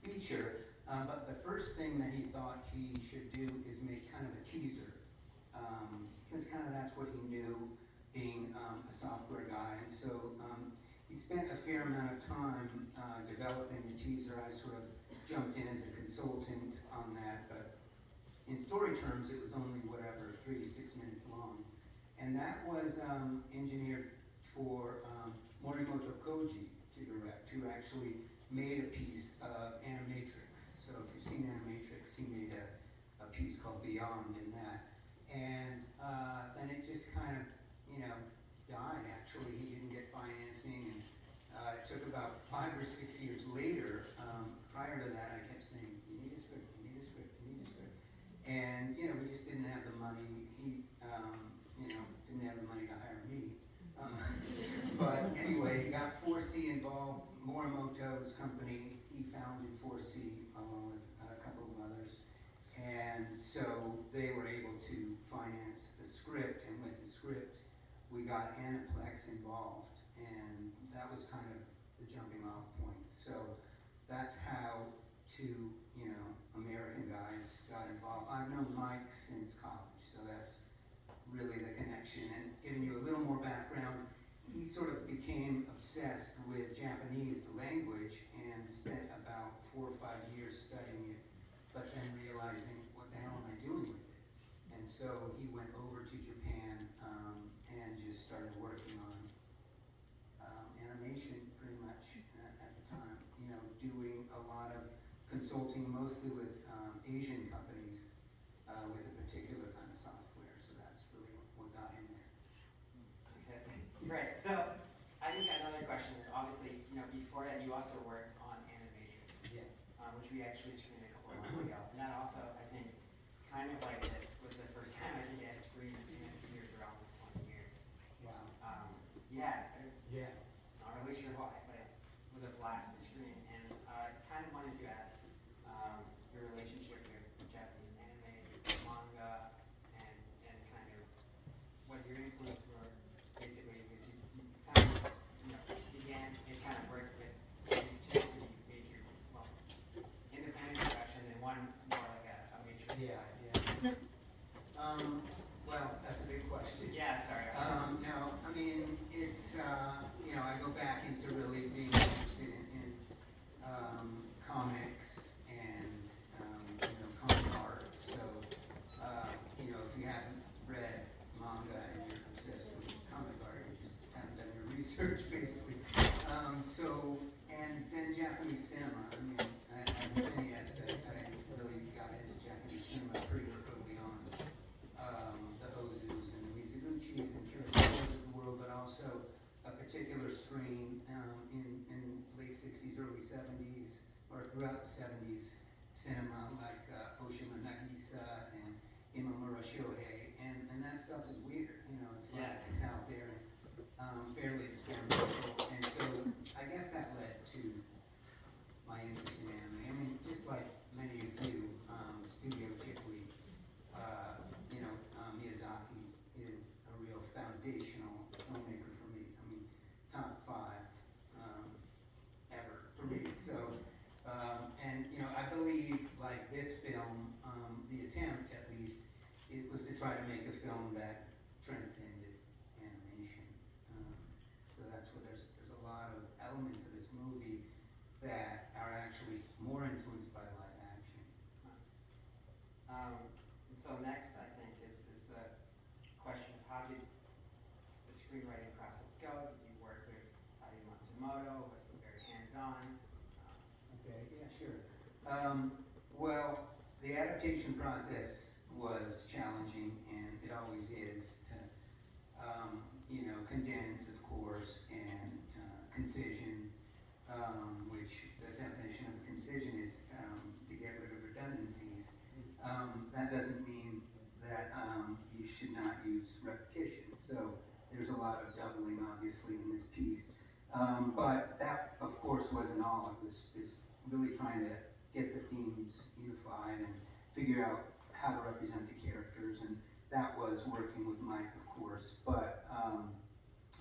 feature. But the first thing that he thought he should do is make kind of a teaser, because kind of that's what he knew, being a software guy. And so he spent a fair amount of time developing the teaser. I sort of jumped in as a consultant on that, but in story terms, it was only whatever, 3 to 6 minutes long. And that was engineered for Morimoto Koji to direct, who actually made a piece of Animatrix. So if you've seen Animatrix, he made a piece called Beyond in that. And then it just kind of, died. Actually, he didn't get financing, and it took about 5 or 6 years later. Prior to that, I kept saying, you need a script, you need a script, you need a script. And, we just didn't have the money. He, didn't have the money to hire me. But anyway, he got 4C involved. Morimoto's company, he founded 4C along with a couple of others. And so they were able to finance the script, and with the script, we got Aniplex involved, and that was kind of the jumping off point. So that's how two, American guys got involved. I've known Mike since college, so that's really the connection. And giving you a little more background, he sort of became obsessed with Japanese, the language, and spent about 4 or 5 years studying it, but then realizing, what the hell am I doing with it? And so he went over to Japan and just started working on animation pretty much at the time, doing a lot of consulting, mostly with Asian companies with a particular kind of software. So that's really what got him there. Okay, great. So I think another question is, obviously, before that you also worked on Animatrix, Yeah. Which we actually screened a couple of months ago. And that also, I think, kind of like this, was the first time I think it had screened in theaters for almost 20 years. Wow. Yeah. Yeah. Not really sure why, but it was a blast to screen. And I kind of wanted to ask your relationship with Japanese anime, manga, and kind of what your influence were, basically, because you kind of, began and kind of worked with these two pretty major, independent production and one more like a matrix Yeah. side. Yeah. Well, that's a big question. Yeah, sorry. No, I mean, it's, I go back into really being interested in comics and, comic art. So, if you haven't read manga and you're obsessed with comic art, you just haven't done your research, basically. And then Japanese cinema. I mean, as a cineast, I really got into Japanese cinema pretty early on. The Ozus and the Mizuguchis and Kurosawas of the world, but also a particular strain in late 60s, early 70s, or throughout the 70s cinema, like Oshima Nagisa and Imamura Shohei, and that stuff is weird, it's like, it's out there, and fairly experimental, and so I guess that led to my interest in anime. I mean, just like many of you, Studio Ghibli, Miyazaki is a real foundational filmmaker for me. I mean, top 5 ever for me. So, and I believe, like this film, the attempt at least, it was to try to make a film that transcended animation. So that's what there's a lot of elements of this movie that are actually more influenced by live action. And so next, I think, is the question of how did the screenwriting process go? Did you work with Adi Matsumoto? Was it very hands-on? Okay, yeah, sure. Well, the adaptation process was challenging, and it always is, to, condense, of course, and concision, which the definition of concision is to get rid of redundancies. That doesn't mean that you should not use repetition. So there's a lot of doubling, obviously, in this piece. But that, of course, wasn't all. It was really trying to get the themes unified and figure out how to represent the characters. And that was working with Mike, of course. But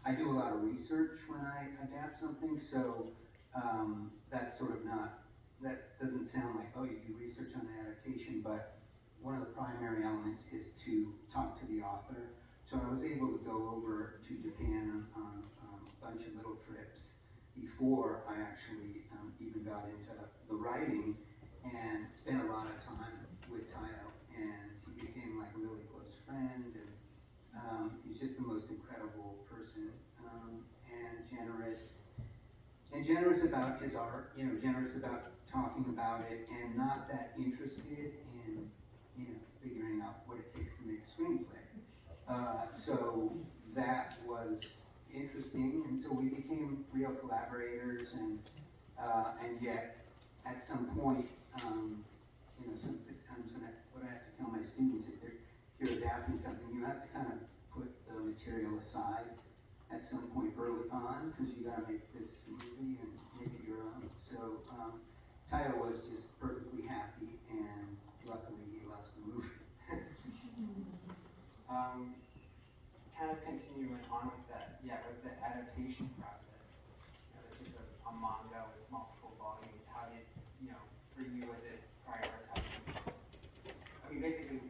I do a lot of research when I adapt something, so that's sort of not that doesn't sound like, oh, you do research on the adaptation, but one of the primary elements is to talk to the author. So I was able to go over to Japan on a bunch of little trips before I actually even got into the writing, and spent a lot of time with Tayo, and he became like a really close friend, and he's just the most incredible person, and generous about his art, generous about talking about it, and not that interested in, figuring out what it takes to make a screenplay. So that was interesting, and so we became real collaborators, and yet at some point, sometimes what I have to tell my students, if you're adapting something, you have to kind of put the material aside at some point early on, because you got to make this movie and make it your own. So Tayo was just perfectly happy, and luckily he loves the movie. Kind of continuing on with that, with the adaptation process. This is a manga with multiple volumes. How did, for you, was it prioritizing? I mean, basically,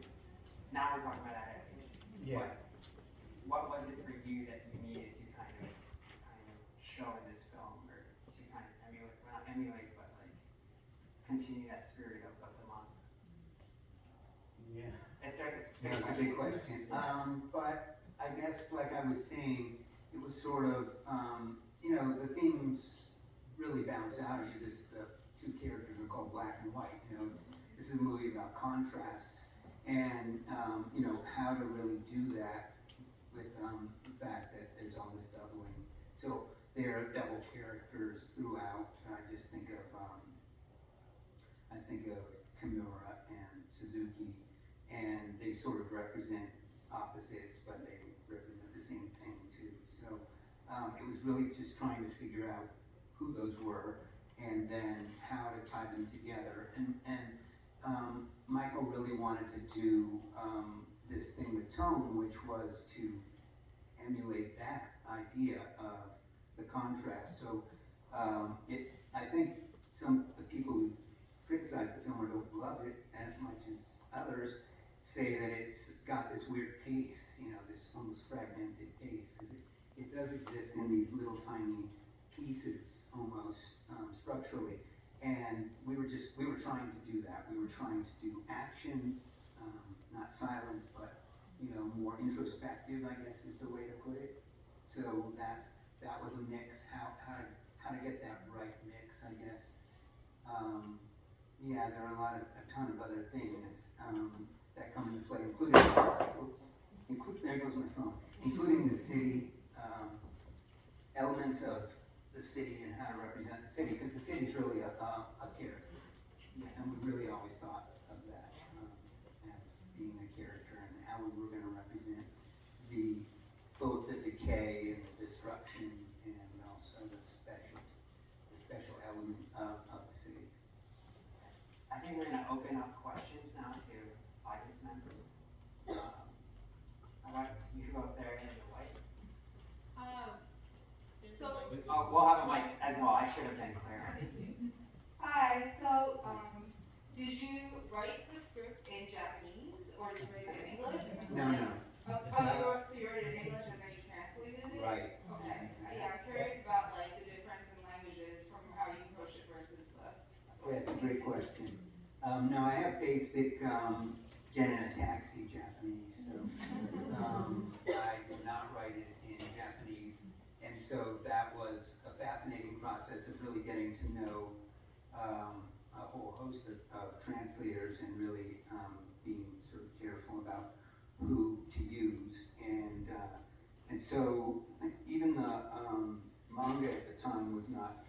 now we're talking about adaptation. Yeah. What was it for you that you needed to kind of show in this film, or to kind of emulate, well, not emulate, but like continue that spirit of the manga? Yeah. It's a That's a big question. But I guess, like I was saying, it was sort of, the themes really bounce out of you. The two characters are called Black and White. This is a movie about contrasts, and how to really do that with the fact that there's all this doubling. So there are double characters throughout. I just think of Kimura and Suzuki, and they sort of represent opposites, but they represent the same thing too. So it was really just trying to figure out who those were, and then how to tie them together. And Michael really wanted to do this thing with tone, which was to emulate that idea of the contrast. So I think the people who criticize the film or don't love it as much as others say that it's got this weird pace, this almost fragmented pace, because it does exist in these little tiny pieces almost structurally. And we were trying to do that. We were trying to do action, not silence, but more introspective, I guess is the way to put it. So that was a mix. How to get that right mix, I guess. There are a ton of other things that come into play, including this. There goes my phone. Including the city, elements of the city and how to represent the city, because the city is really a character, and we really always thought of that as being a character, and how we were going to represent both the decay and the destruction, and also the special element of the city. I think we're going to open up questions now to audience members. All right, you can go up there in the white. We'll have a mic as well. I should have been clearer. Hi, so did you write the script in Japanese or did you write it in English? No. So you wrote it in English and then you translated it? Right. Okay. Yeah, I'm curious about like the difference in languages from how you approach it versus the. That's a great question. No, I have basic get in a taxi Japanese, so I did not write it in Japanese, and so that was a fascinating process of really getting to know a whole host of translators, and really being sort of careful about who to use, and so even the manga at the time was not